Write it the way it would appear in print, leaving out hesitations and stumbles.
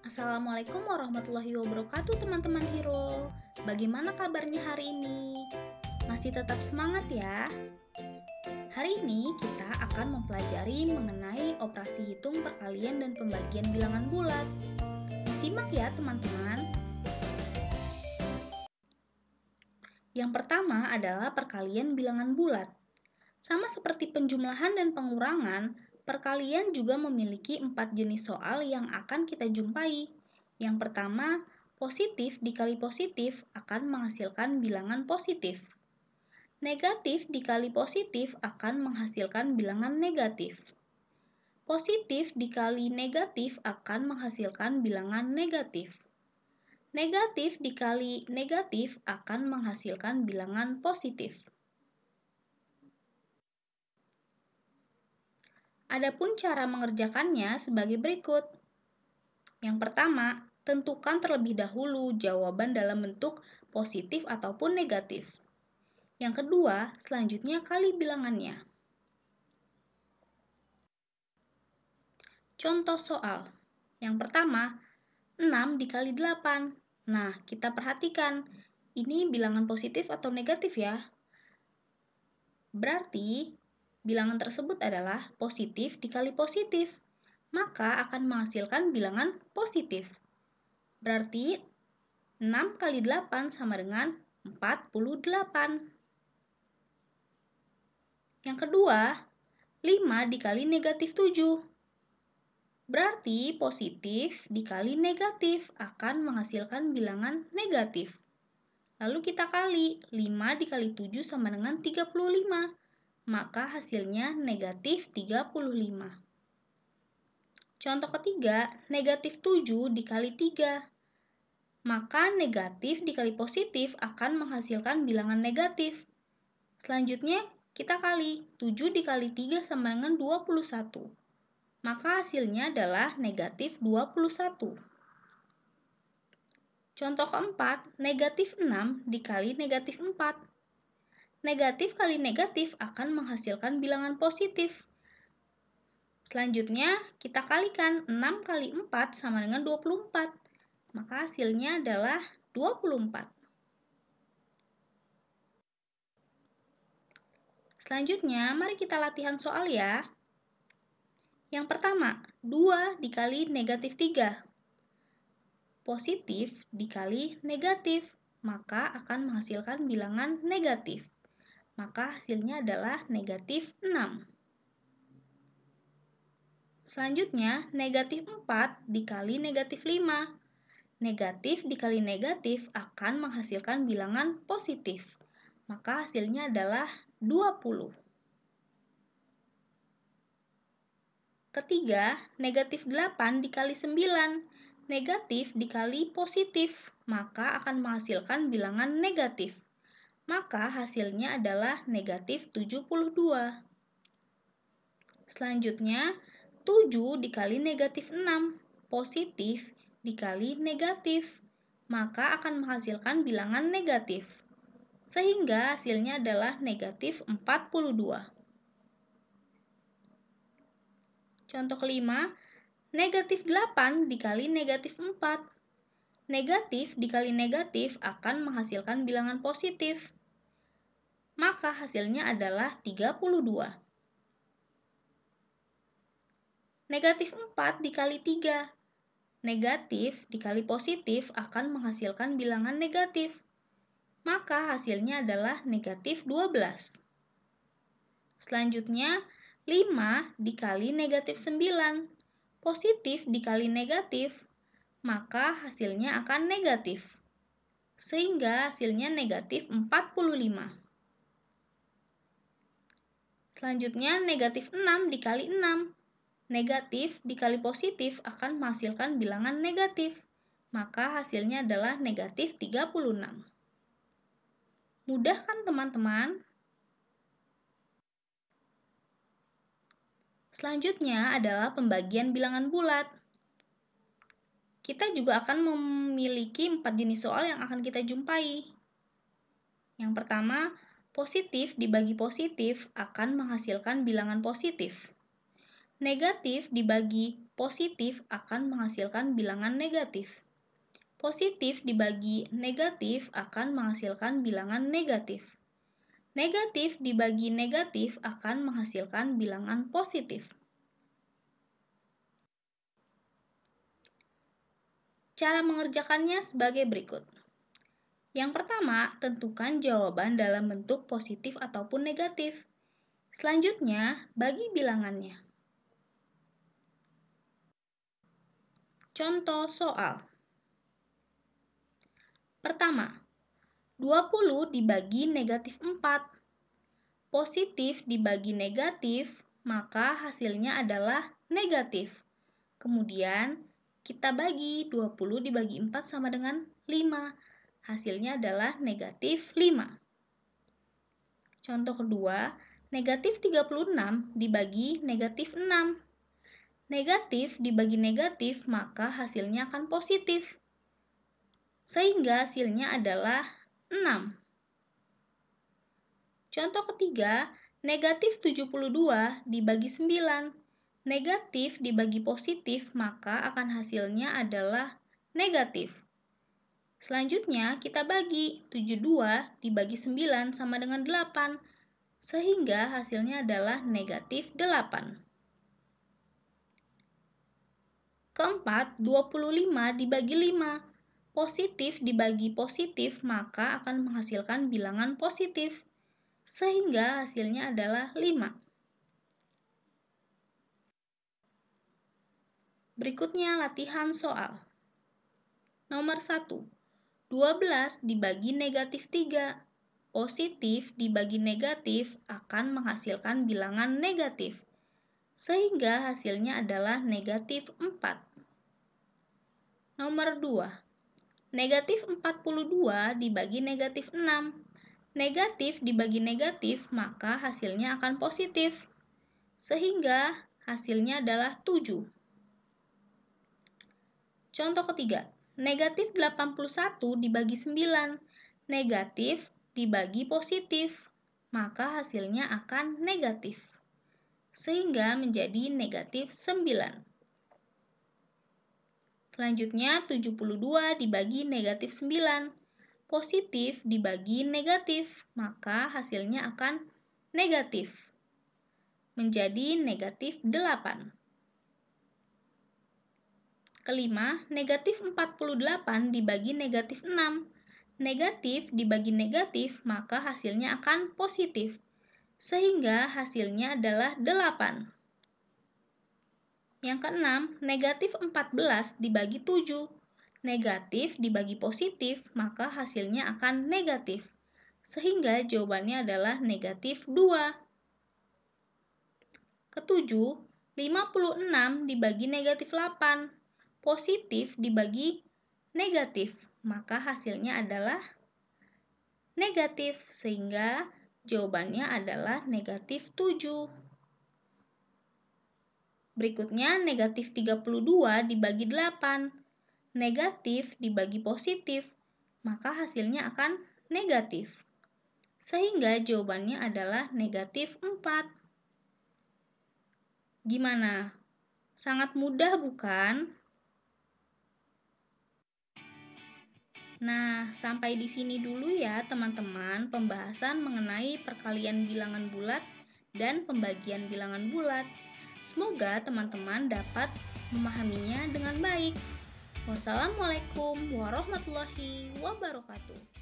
Assalamualaikum warahmatullahi wabarakatuh teman-teman Hero. Bagaimana kabarnya hari ini? Masih tetap semangat ya? Hari ini kita akan mempelajari mengenai operasi hitung perkalian dan pembagian bilangan bulat. Disimak ya teman-teman. Yang pertama adalah perkalian bilangan bulat. Sama seperti penjumlahan dan pengurangan, perkalian juga memiliki 4 jenis soal yang akan kita jumpai. Yang pertama, positif dikali positif akan menghasilkan bilangan positif. Negatif dikali positif akan menghasilkan bilangan negatif. Positif dikali negatif akan menghasilkan bilangan negatif. Negatif dikali negatif akan menghasilkan bilangan positif. Adapun cara mengerjakannya sebagai berikut. Yang pertama, tentukan terlebih dahulu jawaban dalam bentuk positif ataupun negatif. Yang kedua, selanjutnya kali bilangannya. Contoh soal. Yang pertama, 6 dikali 8. Nah, kita perhatikan, ini bilangan positif atau negatif ya? Berarti, bilangan tersebut adalah positif dikali positif, maka akan menghasilkan bilangan positif. Berarti 6 kali 8 sama dengan 48. Yang kedua, 5 dikali negatif 7. Berarti positif dikali negatif akan menghasilkan bilangan negatif. Lalu kita kali, 5 dikali 7 sama dengan 35. Maka hasilnya negatif 35. Contoh ketiga, negatif 7 dikali 3. Maka negatif dikali positif akan menghasilkan bilangan negatif. Selanjutnya kita kali, 7 dikali 3 sama dengan 21. Maka hasilnya adalah negatif 21. Contoh keempat, negatif 6 dikali negatif 4. Negatif kali negatif akan menghasilkan bilangan positif. Selanjutnya, kita kalikan 6 kali 4 sama dengan 24. Maka hasilnya adalah 24. Selanjutnya, mari kita latihan soal ya. Yang pertama, 2 dikali negatif 3. Positif dikali negatif, maka akan menghasilkan bilangan negatif. Maka hasilnya adalah negatif 6. Selanjutnya, negatif 4 dikali negatif 5. Negatif dikali negatif akan menghasilkan bilangan positif. Maka hasilnya adalah 20. Ketiga, negatif 8 dikali 9. Negatif dikali positif, maka akan menghasilkan bilangan negatif. Maka hasilnya adalah negatif 72. Selanjutnya, 7 dikali negatif 6. Positif dikali negatif, maka akan menghasilkan bilangan negatif. Sehingga hasilnya adalah negatif 42. Contoh kelima, negatif 8 dikali negatif 4. Negatif dikali negatif akan menghasilkan bilangan positif. Maka hasilnya adalah 32. Negatif 4 dikali 3. Negatif dikali positif akan menghasilkan bilangan negatif. Maka hasilnya adalah negatif 12. Selanjutnya, 5 dikali negatif 9. Positif dikali negatif, maka hasilnya akan negatif. Sehingga hasilnya negatif 45. Selanjutnya, negatif 6 dikali 6. Negatif dikali positif akan menghasilkan bilangan negatif. Maka hasilnya adalah negatif 36. Mudah kan teman-teman? Selanjutnya adalah pembagian bilangan bulat. Kita juga akan memiliki 4 jenis soal yang akan kita jumpai. Yang pertama, positif dibagi positif akan menghasilkan bilangan positif. Negatif dibagi positif akan menghasilkan bilangan negatif. Positif dibagi negatif akan menghasilkan bilangan negatif. Negatif dibagi negatif akan menghasilkan bilangan positif. Cara mengerjakannya sebagai berikut. Yang pertama, tentukan jawaban dalam bentuk positif ataupun negatif. Selanjutnya, bagi bilangannya. Contoh soal. Pertama, 20 dibagi negatif 4. Positif dibagi negatif, maka hasilnya adalah negatif. Kemudian, kita bagi 20 dibagi 4 sama dengan 5. Hasilnya adalah negatif 5. Contoh kedua, negatif 36 dibagi negatif 6. Negatif dibagi negatif, maka hasilnya akan positif. Sehingga hasilnya adalah 6. Contoh ketiga, negatif 72 dibagi 9. Negatif dibagi positif, maka akan hasilnya adalah negatif. Selanjutnya, kita bagi 72 dibagi 9 sama dengan 8, sehingga hasilnya adalah negatif 8. Keempat, 25 dibagi 5. Positif dibagi positif, maka akan menghasilkan bilangan positif, sehingga hasilnya adalah 5. Berikutnya latihan soal. Nomor 1. 12 dibagi negatif 3. Positif dibagi negatif akan menghasilkan bilangan negatif, sehingga hasilnya adalah negatif 4. Nomor 2. Negatif 42 dibagi negatif 6. Negatif dibagi negatif, maka hasilnya akan positif, sehingga hasilnya adalah 7. Contoh ketiga, negatif 81 dibagi 9. Negatif dibagi positif, maka hasilnya akan negatif, sehingga menjadi negatif 9. Selanjutnya, 72 dibagi negatif 9. Positif dibagi negatif, maka hasilnya akan negatif, menjadi negatif 8. Kelima, negatif 48 dibagi negatif 6. Negatif dibagi negatif, maka hasilnya akan positif, sehingga hasilnya adalah 8. Yang keenam, negatif 14 dibagi 7. Negatif dibagi positif, maka hasilnya akan negatif, sehingga jawabannya adalah negatif 2. Ketujuh, 56 dibagi negatif 8. Positif dibagi negatif, maka hasilnya adalah negatif, sehingga jawabannya adalah negatif 7. Berikutnya, negatif 32 dibagi 8. Negatif dibagi positif, maka hasilnya akan negatif, sehingga jawabannya adalah negatif 4. Gimana? Sangat mudah bukan? Nah, sampai di sini dulu ya teman-teman pembahasan mengenai perkalian bilangan bulat dan pembagian bilangan bulat. Semoga teman-teman dapat memahaminya dengan baik. Wassalamualaikum warahmatullahi wabarakatuh.